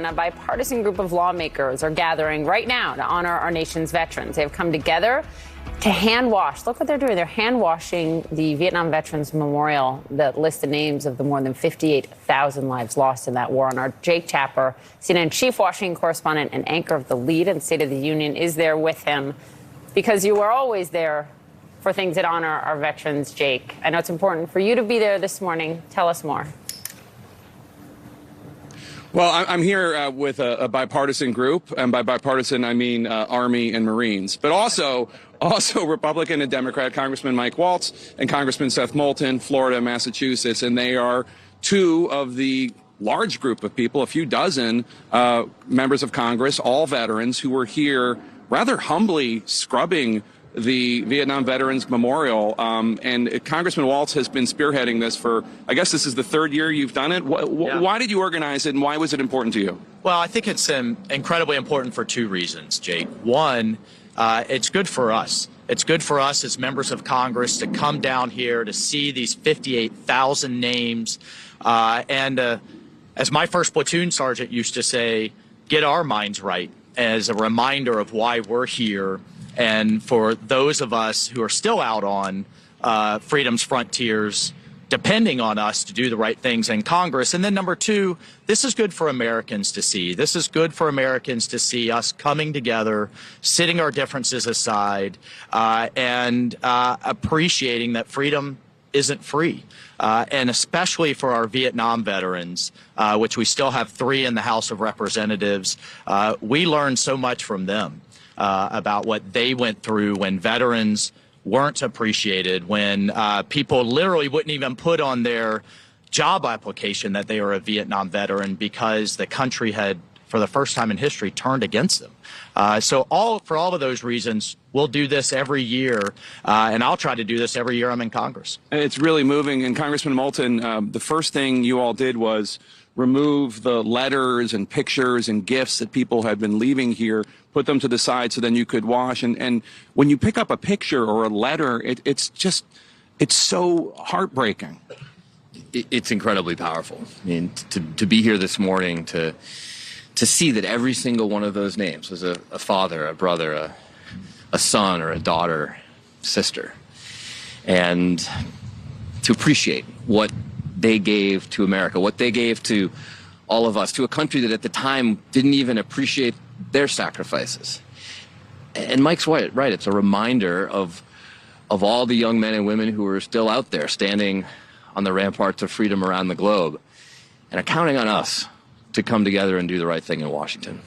A bipartisan group of lawmakers are gathering right now to honor our nation's veterans. They have come together to hand wash. Look what they're doing. They're hand washing the Vietnam Veterans Memorial that lists the names of the more than 58,000 lives lost in that war. And our Jake Tapper, CNN chief Washington correspondent and anchor of the lead and State of the Union, is there with him because you are always there for things that honor our veterans, Jake. I know it's important for you to be there this morning. Tell us more. Well, I'm here with a bipartisan group, and by bipartisan, I mean Army and Marines, but also Republican and Democrat Congressman Mike Waltz and Congressman Seth Moulton, Florida and Massachusetts, and they are two of the large group of people, a few dozen members of Congress, all veterans, who were here rather humbly scrubbing the Vietnam Veterans Memorial, and Congressman Waltz has been spearheading this for, I guess this is the third year you've done it. Why did you organize it, and why was it important to you? Well, I think it's incredibly important for two reasons, Jake. One, it's good for us. It's good for us as members of Congress to come down here to see these 58,000 names, and as my first platoon sergeant used to say, get our minds right as a reminder of why we're here. And for those of us who are still out on freedom's frontiers, depending on us to do the right things in Congress. And then number two, this is good for Americans to see. This is good for Americans to see us coming together, setting our differences aside, and appreciating that freedom isn't free. And especially for our Vietnam veterans, which we still have 3 in the House of Representatives, we learned so much from them. About what they went through when veterans weren't appreciated, when people literally wouldn't even put on their job application that they were a Vietnam veteran because the country had, for the first time in history, turned against them. So for all of those reasons, we'll do this every year, and I'll try to do this every year I'm in Congress. It's really moving. And Congressman Moulton, the first thing you all did was remove the letters and pictures and gifts that people had been leaving here, put them to the side so then you could wash. And when you pick up a picture or a letter, it's so heartbreaking. It's incredibly powerful. I mean, to be here this morning, to see that every single one of those names was a father, a brother, a son or a daughter, sister, and to appreciate what they gave to America, what they gave to all of us, to a country that at the time didn't even appreciate their sacrifices. And Mike's right. It's a reminder of all the young men and women who are still out there standing on the ramparts of freedom around the globe and are counting on us to come together and do the right thing in Washington.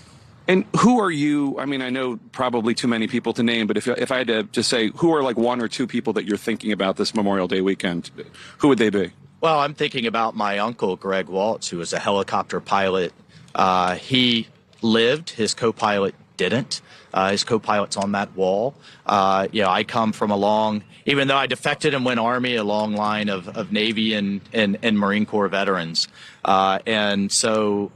And who are you? I mean, I know probably too many people to name, but if I had to just say, who are like 1 or 2 people that you're thinking about this Memorial Day weekend, who would they be? Well, I'm thinking about my uncle, Greg Waltz, who was a helicopter pilot. He lived, his co-pilot didn't. His co-pilot's on that wall. I come from even though I defected and went Army, a long line of Navy and Marine Corps veterans. And so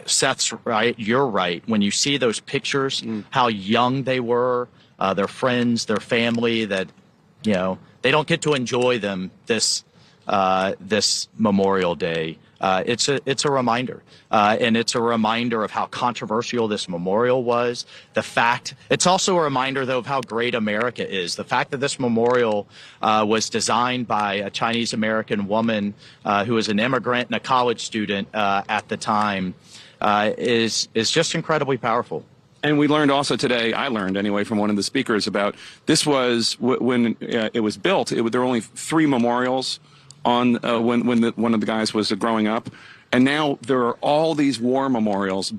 Seth's right, you're right. When you see those pictures, how young they were, their friends, their family, that, they don't get to enjoy them this Memorial Day. It's a reminder, and it's a reminder of how controversial this memorial was. It's also a reminder, though, of how great America is. The fact that this memorial was designed by a Chinese American woman who was an immigrant and a college student at the time is just incredibly powerful. And we learned also today, I learned anyway from one of the speakers, about this was when it was built. There were only 3 memorials on when one of the guys was growing up, and now there are all these war memorials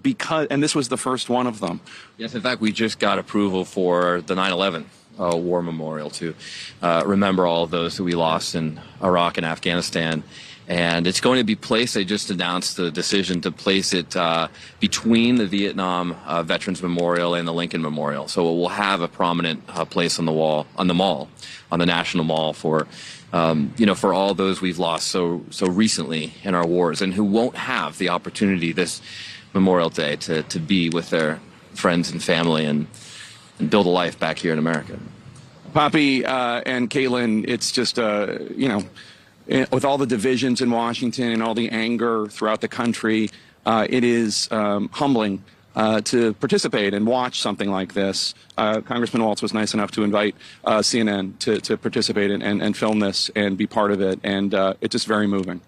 and this was the first one of them. Yes, in fact, we just got approval for the 9/11 war memorial to remember all of those who we lost in Iraq and Afghanistan. And it's going to be placed, they just announced the decision to place it between the Vietnam Veterans Memorial and the Lincoln Memorial. So it will have a prominent place on the wall, on the National Mall for all those we've lost so recently in our wars and who won't have the opportunity this Memorial Day to be with their friends and family and build a life back here in America. Poppy and Caitlin, it's just, with all the divisions in Washington and all the anger throughout the country, it is humbling to participate and watch something like this. Congressman Waltz was nice enough to invite CNN to participate and film this and be part of it, and it's just very moving.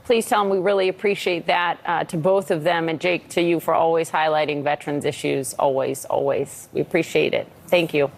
Please tell them we really appreciate that to both of them, and Jake, to you for always highlighting veterans issues. Always, always. We appreciate it. Thank you.